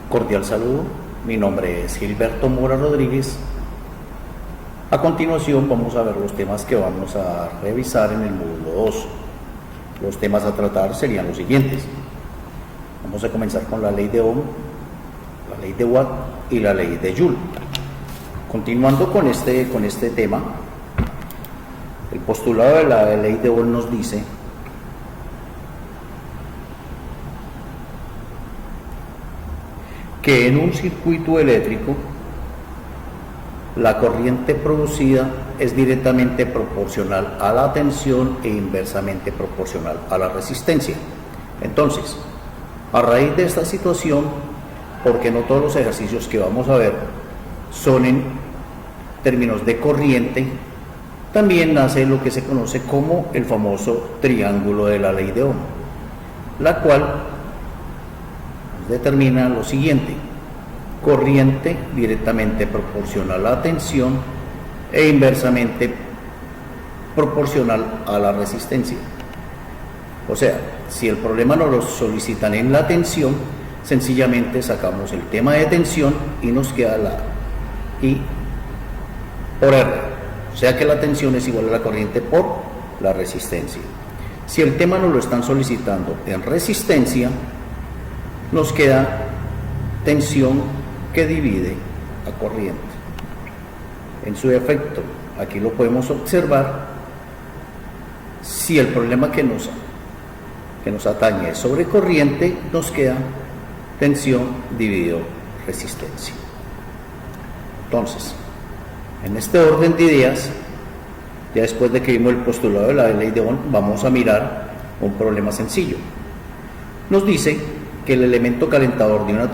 Cordial saludo, mi nombre es Gilberto Mora Rodríguez. A continuación vamos a ver los temas que vamos a revisar en el módulo 2. Los temas a tratar serían los siguientes. Vamos a comenzar con la ley de Ohm, la ley de Watt y la ley de Joule. Continuando con este tema, el postulado de la ley de Ohm nos dice que en un circuito eléctrico la corriente producida es directamente proporcional a la tensión e inversamente proporcional a la resistencia. Entonces, a raíz de esta situación, porque no todos los ejercicios que vamos a ver son en términos de corriente, también nace lo que se conoce como el famoso triángulo de la ley de Ohm, la cual determina lo siguiente: corriente directamente proporcional a la tensión e inversamente proporcional a la resistencia. O sea, si el problema nos lo solicitan en la tensión, sencillamente sacamos el tema de tensión y nos queda la I por R, o sea que la tensión es igual a la corriente por la resistencia. Si el tema nos lo están solicitando en resistencia, nos queda tensión que divide a corriente. En su efecto, aquí lo podemos observar. Si el problema que nos atañe es sobre corriente, nos queda tensión dividido resistencia. Entonces, en este orden de ideas, ya después de que vimos el postulado de la ley de Ohm, vamos a mirar un problema sencillo. Nos dice que el elemento calentador de una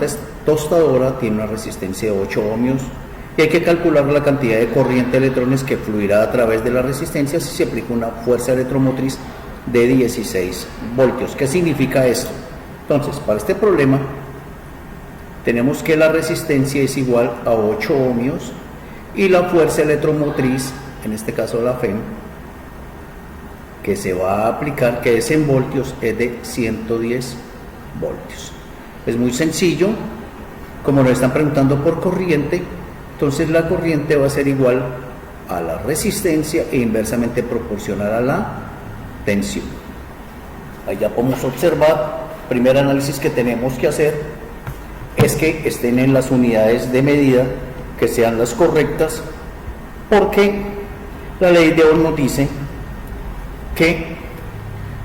tostadora tiene una resistencia de 8 ohmios y hay que calcular la cantidad de corriente de electrones que fluirá a través de la resistencia si se aplica una fuerza electromotriz de 16 voltios. ¿Qué significa esto? Entonces, para este problema tenemos que la resistencia es igual a 8 ohmios y la fuerza electromotriz, en este caso la FEM, que se va a aplicar, que es en voltios, es de 110 voltios. Es muy sencillo, como nos están preguntando por corriente, entonces la corriente va a ser igual a la resistencia e inversamente proporcional a la tensión. Ahí ya podemos observar, primer análisis que tenemos que hacer es que estén en las unidades de medida, que sean las correctas, porque la ley de Ohm nos dice que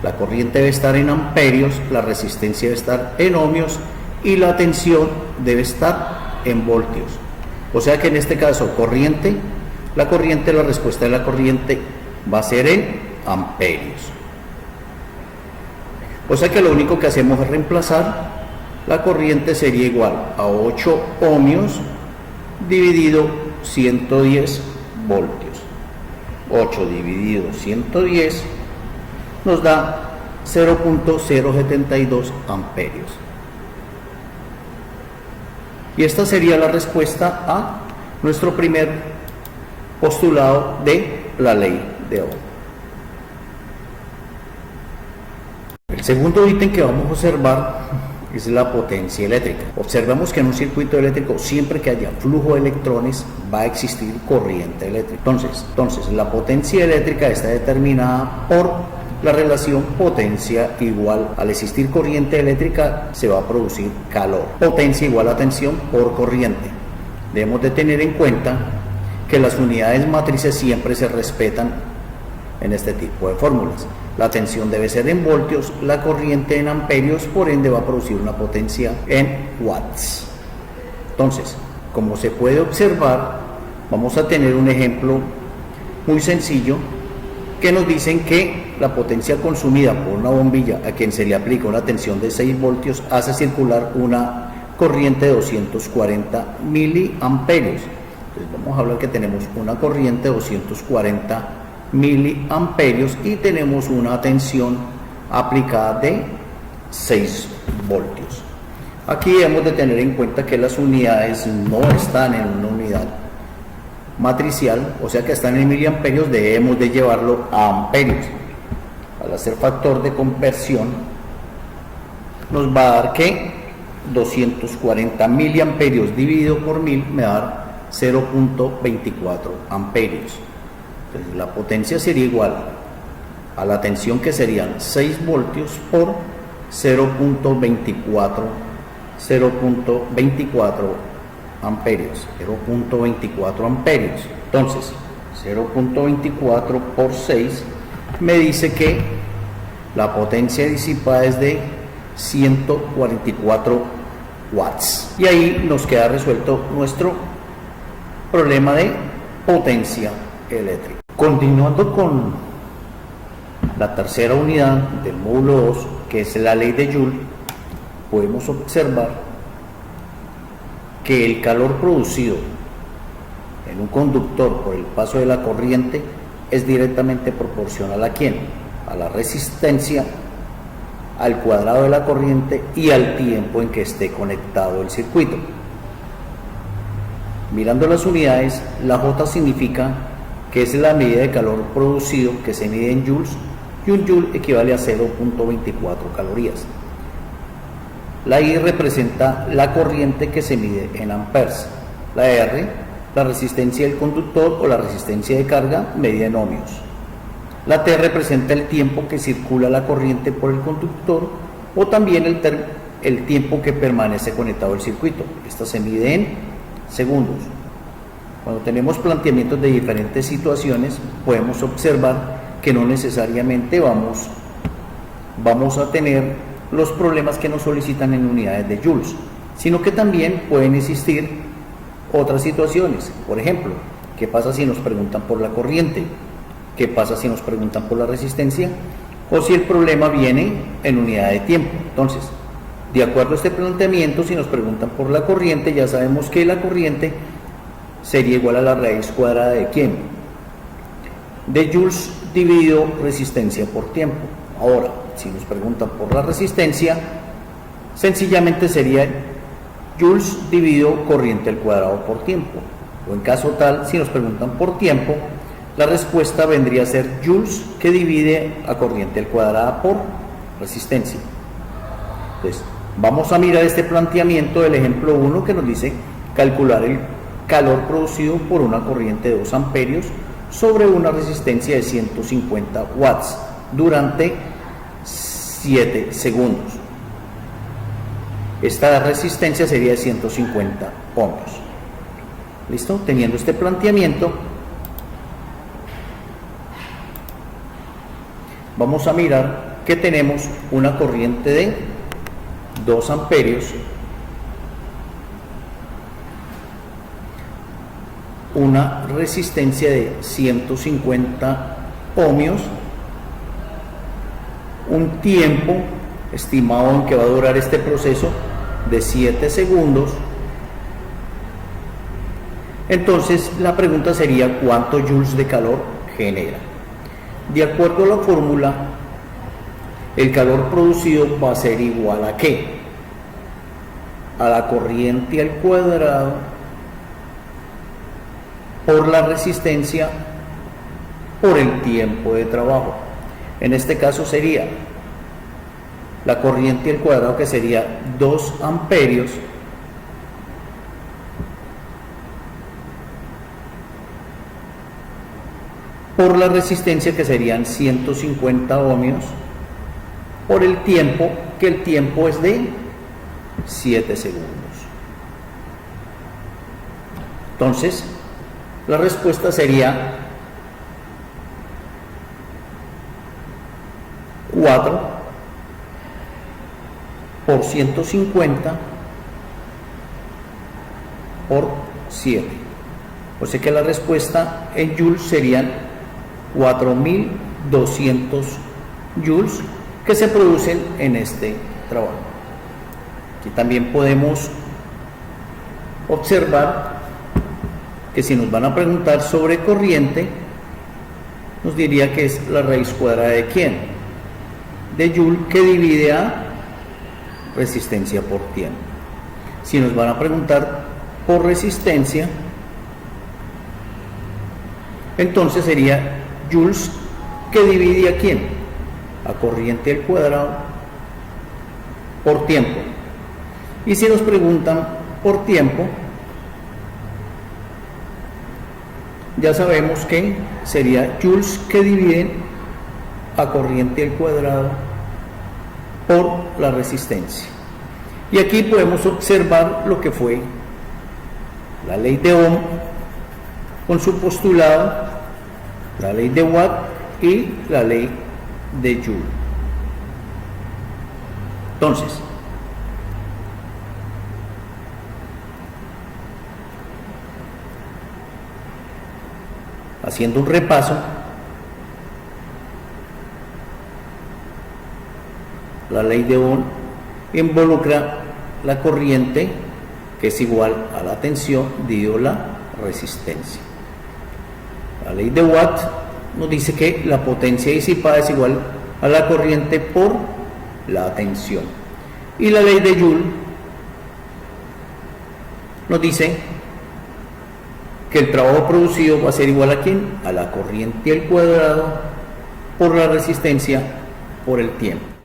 la corriente debe estar en amperios, la resistencia debe estar en ohmios y la tensión debe estar en voltios. O sea que en este caso la respuesta de la corriente va a ser en amperios. O sea que lo único que hacemos es reemplazar. La corriente sería igual a 8 ohmios dividido 110 voltios. 8 dividido 110 nos da 0.072 amperios. Y esta sería la respuesta a nuestro primer postulado de la ley de Ohm. El segundo ítem que vamos a observar es la potencia eléctrica. Observamos que en un circuito eléctrico, siempre que haya flujo de electrones, va a existir corriente eléctrica. Entonces la potencia eléctrica está determinada por la relación potencia igual. Al existir corriente eléctrica se va a producir calor. Potencia igual a tensión por corriente. Debemos de tener en cuenta que las unidades matrices siempre se respetan en este tipo de fórmulas. La tensión debe ser en voltios, la corriente en amperios, por ende va a producir una potencia en watts. Entonces, como se puede observar, vamos a tener un ejemplo muy sencillo que nos dicen que la potencia consumida por una bombilla a quien se le aplica una tensión de 6 voltios hace circular una corriente de 240 miliamperios. Entonces vamos a hablar que tenemos una corriente de 240 miliamperios y tenemos una tensión aplicada de 6 voltios. Aquí debemos de tener en cuenta que las unidades no están en una unidad matricial, o sea que están en miliamperios, debemos de llevarlo a amperios. Al hacer factor de conversión nos va a dar que 240 miliamperios dividido por 1000 me da 0.24 amperios. Entonces, la potencia sería igual a la tensión, que serían 6 voltios por 0.24 amperios, 0.24 amperios. Entonces, 0.24 por 6 me dice que la potencia disipada es de 144 watts. Y ahí nos queda resuelto nuestro problema de potencia eléctrica. Continuando con la tercera unidad del módulo 2, que es la ley de Joule, podemos observar que el calor producido en un conductor por el paso de la corriente es directamente proporcional ¿a quién? A la resistencia, al cuadrado de la corriente y al tiempo en que esté conectado el circuito. Mirando las unidades, la J significa que es la medida de calor producido, que se mide en joules, y un joule equivale a 0.24 calorías. La I representa la corriente, que se mide en amperes. La R, la resistencia del conductor o la resistencia de carga, medida en ohmios. La T representa el tiempo que circula la corriente por el conductor, o también el tiempo que permanece conectado al circuito. Esta se mide en segundos. Cuando tenemos planteamientos de diferentes situaciones, podemos observar que no necesariamente vamos a tener los problemas que nos solicitan en unidades de joules, sino que también pueden existir otras situaciones. Por ejemplo, ¿qué pasa si nos preguntan por la corriente? ¿Qué pasa si nos preguntan por la resistencia? O si el problema viene en unidad de tiempo. Entonces, de acuerdo a este planteamiento, si nos preguntan por la corriente, ya sabemos que la corriente sería igual a la raíz cuadrada de ¿quién? De joules dividido resistencia por tiempo. Ahora, si nos preguntan por la resistencia, sencillamente sería joules dividido corriente al cuadrado por tiempo. O en caso tal, si nos preguntan por tiempo, la respuesta vendría a ser joules que divide a corriente al cuadrado por resistencia. Entonces, vamos a mirar este planteamiento del ejemplo 1, que nos dice calcular el calor producido por una corriente de 2 amperios sobre una resistencia de 150 watts durante 7 segundos. Esta resistencia sería de 150 ohmios. ¿Listo? Teniendo este planteamiento, vamos a mirar que tenemos una corriente de 2 amperios, una resistencia de 150 ohmios, un tiempo estimado en que va a durar este proceso de 7 segundos. Entonces la pregunta sería ¿cuántos joules de calor genera? De acuerdo a la fórmula, el calor producido va a ser igual ¿a qué? A la corriente al cuadrado por la resistencia por el tiempo de trabajo. En este caso sería la corriente al cuadrado, que sería 2 amperios, por la resistencia, que serían 150 ohmios, por el tiempo, que el tiempo es de 7 segundos. Entonces, la respuesta sería 4 por 150 por 7. O sea que la respuesta en joules serían 4200 joules que se producen en este trabajo. Aquí también podemos observar que si nos van a preguntar sobre corriente, nos diría que es la raíz cuadrada de ¿quién? De joule, que divide a resistencia por tiempo. Si nos van a preguntar por resistencia, entonces sería joules que divide a ¿quién? A corriente al cuadrado por tiempo. Y si nos preguntan por tiempo, ya sabemos que sería joules que dividen a corriente al cuadrado por la resistencia. Y aquí podemos observar lo que fue la ley de Ohm con su postulado, la ley de Watt y la ley de Joule. Entonces, haciendo un repaso, la ley de Ohm involucra la corriente, que es igual a la tensión dividido la resistencia. La ley de Watt nos dice que la potencia disipada es igual a la corriente por la tensión. Y la ley de Joule nos dice que el trabajo producido va a ser igual a ¿quién? A la corriente al cuadrado por la resistencia por el tiempo.